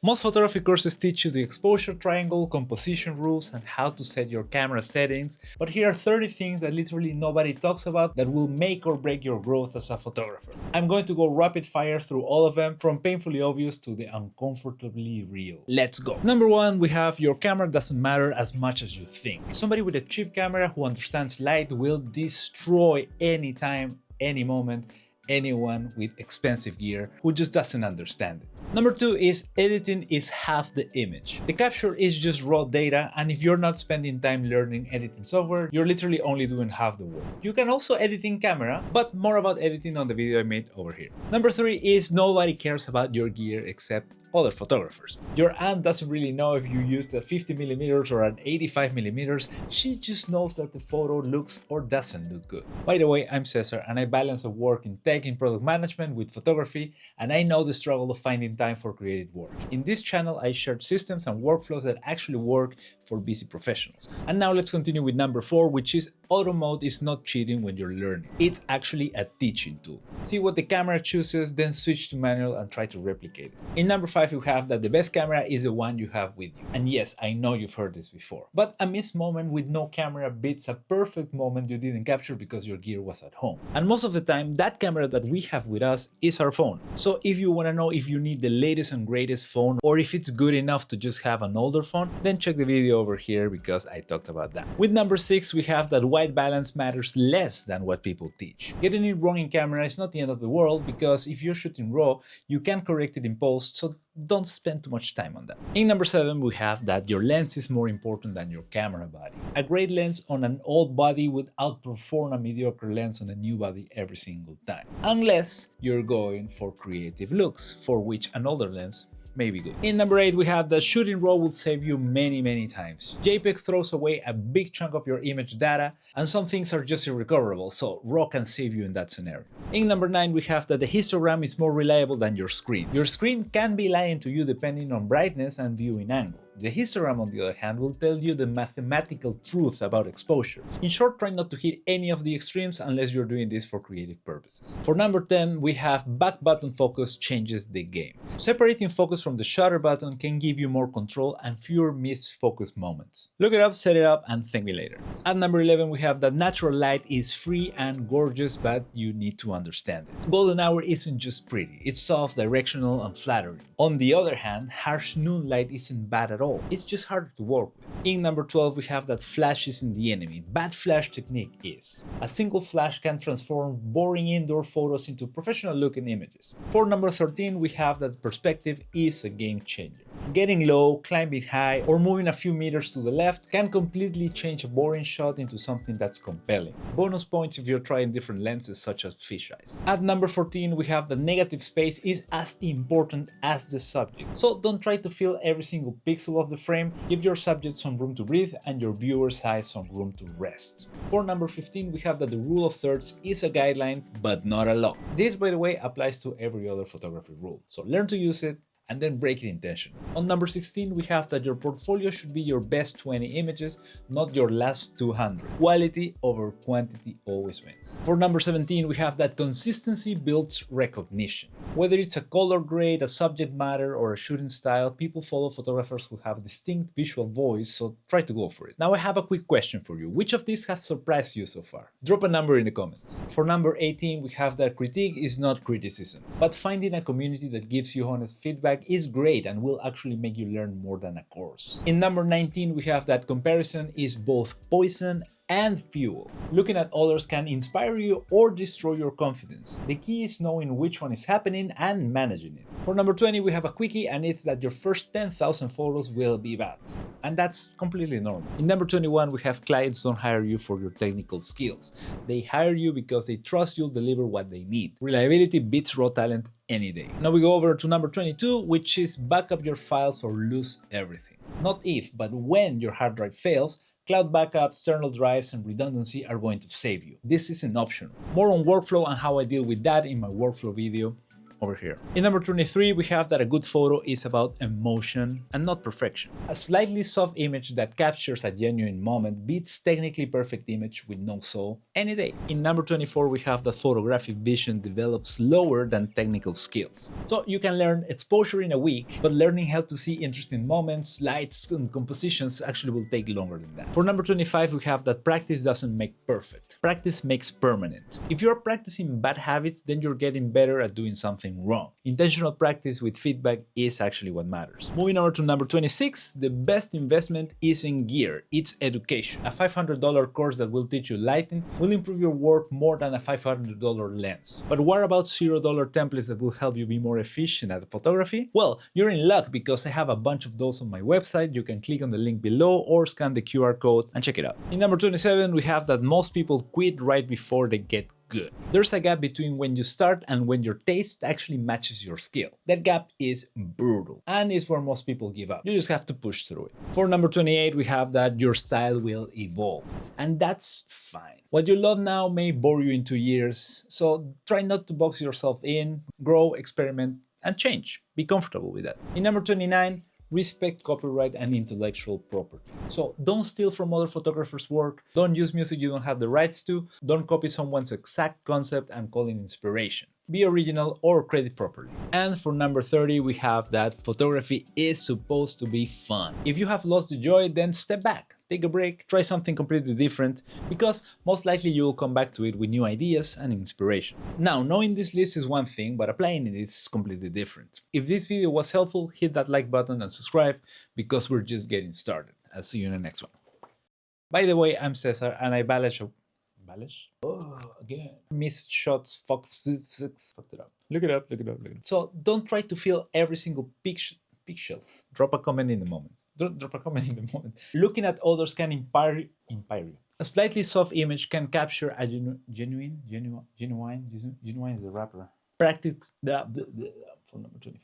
Most photography courses teach you the exposure triangle, composition rules, and how to set your camera settings, but here are 30 things that literally nobody talks about that will make or break your growth as a photographer. I'm going to go rapid fire through all of them, from painfully obvious to the uncomfortably real. Let's go! Number 1, we have your camera doesn't matter as much as you think. Somebody with a cheap camera who understands light will destroy anytime, any moment, anyone with expensive gear who just doesn't understand it. Number 2 is editing is half the image. The capture is just raw data, and if you're not spending time learning editing software, you're literally only doing half the work. You can also edit in camera, but more about editing on the video I made over here. Number 3 is nobody cares about your gear except other photographers. Your aunt doesn't really know if you used a 50mm or an 85mm, she just knows that the photo looks or doesn't look good. By the way, I'm Cesar and I balance a work in tech and product management with photography, and I know the struggle of finding time for creative work. In this channel, I shared systems and workflows that actually work for busy professionals. And now let's continue with number 4, which is auto mode is not cheating when you're learning. It's actually a teaching tool. See what the camera chooses, then switch to manual and try to replicate it. In number 5, you have that the best camera is the one you have with you. And yes, I know you've heard this before, but a missed moment with no camera beats a perfect moment you didn't capture because your gear was at home. And most of the time, that camera that we have with us is our phone. So if you want to know if you need the latest and greatest phone or if it's good enough to just have an older phone, then check the video over here because I talked about that. With number 6, we have that white balance matters less than what people teach. Getting it wrong in camera is not the end of the world because if you're shooting raw, you can correct it in post, so don't spend too much time on that. In number 7, we have that your lens is more important than your camera body. A great lens on an old body would outperform a mediocre lens on a new body every single time. Unless you're going for creative looks, for which an older lens may be good. In number 8, we have that shooting RAW will save you many times. JPEG throws away a big chunk of your image data, and some things are just irrecoverable, so RAW can save you in that scenario. In number 9, we have that the histogram is more reliable than your screen. Your screen can be lying to you depending on brightness and viewing angle. The histogram, on the other hand, will tell you the mathematical truth about exposure. In short, try not to hit any of the extremes unless you're doing this for creative purposes. For number 10, we have back button focus changes the game. Separating focus from the shutter button can give you more control and fewer missed focus moments. Look it up, set it up, and thank me later. At number 11, we have that natural light is free and gorgeous, but you need to understand it. Golden hour isn't just pretty, it's soft, directional, and flattering. On the other hand, harsh noon light isn't bad at all. It's just harder to work with. In number 12, we have that flash isn't the enemy. Bad flash technique is. A single flash can transform boring indoor photos into professional looking images. For number 13, we have that perspective is a game changer. Getting low, climbing high, or moving a few meters to the left can completely change a boring shot into something that's compelling. Bonus points if you're trying different lenses such as fisheyes. At number 14, we have the negative space is as important as the subject. So don't try to fill every single pixel of the frame, give your subject some room to breathe and your viewer's eyes some room to rest. For number 15, we have that the rule of thirds is a guideline, but not a law. This, by the way, applies to every other photography rule, so learn to use it and then break it intentionally. On number 16, we have that your portfolio should be your best 20 images, not your last 200. Quality over quantity always wins. For number 17, we have that consistency builds recognition. Whether it's a color grade, a subject matter, or a shooting style, people follow photographers who have a distinct visual voice, so try to go for it. Now I have a quick question for you. Which of these has surprised you so far? Drop a number in the comments. For number 18, we have that critique is not criticism, but finding a community that gives you honest feedback is great and will actually make you learn more than a course. In number 19, we have that comparison is both poison and fuel. Looking at others can inspire you or destroy your confidence. The key is knowing which one is happening and managing it. For number 20, we have a quickie, and it's that your first 10,000 photos will be bad. And that's completely normal. In number 21, we have clients don't hire you for your technical skills. They hire you because they trust you'll deliver what they need. Reliability beats raw talent any day. Now we go over to number 22, which is back up your files or lose everything. Not if, but when your hard drive fails, cloud backups, external drives, and redundancy are going to save you. This isn't optional. More on workflow and how I deal with that in my workflow video over here. In number 23, we have that a good photo is about emotion and not perfection. A slightly soft image that captures a genuine moment beats technically perfect image with no soul any day. In number 24, we have that photographic vision develops slower than technical skills. So you can learn exposure in a week, but learning how to see interesting moments, lights, and compositions actually will take longer than that. For number 25, we have that practice doesn't make perfect. Practice makes permanent. If you're practicing bad habits, then you're getting better at doing something wrong. Intentional practice with feedback is actually what matters. Moving over to number 26, the best investment isn't gear, it's education. A $500 course that will teach you lighting will improve your work more than a $500 lens. But what about $0 templates that will help you be more efficient at photography? Well, you're in luck because I have a bunch of those on my website. You can click on the link below or scan the QR code and check it out. In number 27, we have that most people quit right before they get good. There's a gap between when you start and when your taste actually matches your skill. That gap is brutal and is where most people give up. You just have to push through it. For number 28, we have that your style will evolve, and that's fine. What you love now may bore you in 2 years, so try not to box yourself in, grow, experiment, and change. Be comfortable with that. In number 29, respect copyright and intellectual property. So don't steal from other photographers' work, don't use music you don't have the rights to, don't copy someone's exact concept and call it inspiration. Be original or credit properly. And for number 30, we have that photography is supposed to be fun. If you have lost the joy, then step back, take a break, try something completely different, because most likely you will come back to it with new ideas and inspiration. Now, knowing this list is one thing, but applying it is completely different. If this video was helpful, hit that like button and subscribe, because we're just getting started. I'll see you in the next one. By the way, I'm Cesar and I again. Missed shots, fucked it up. Look it up. So don't try to fill every single pixel. Drop a comment in the moment. Looking at others can inspire you. A slightly soft image can capture a genuine is the rapper. Practice for number 24.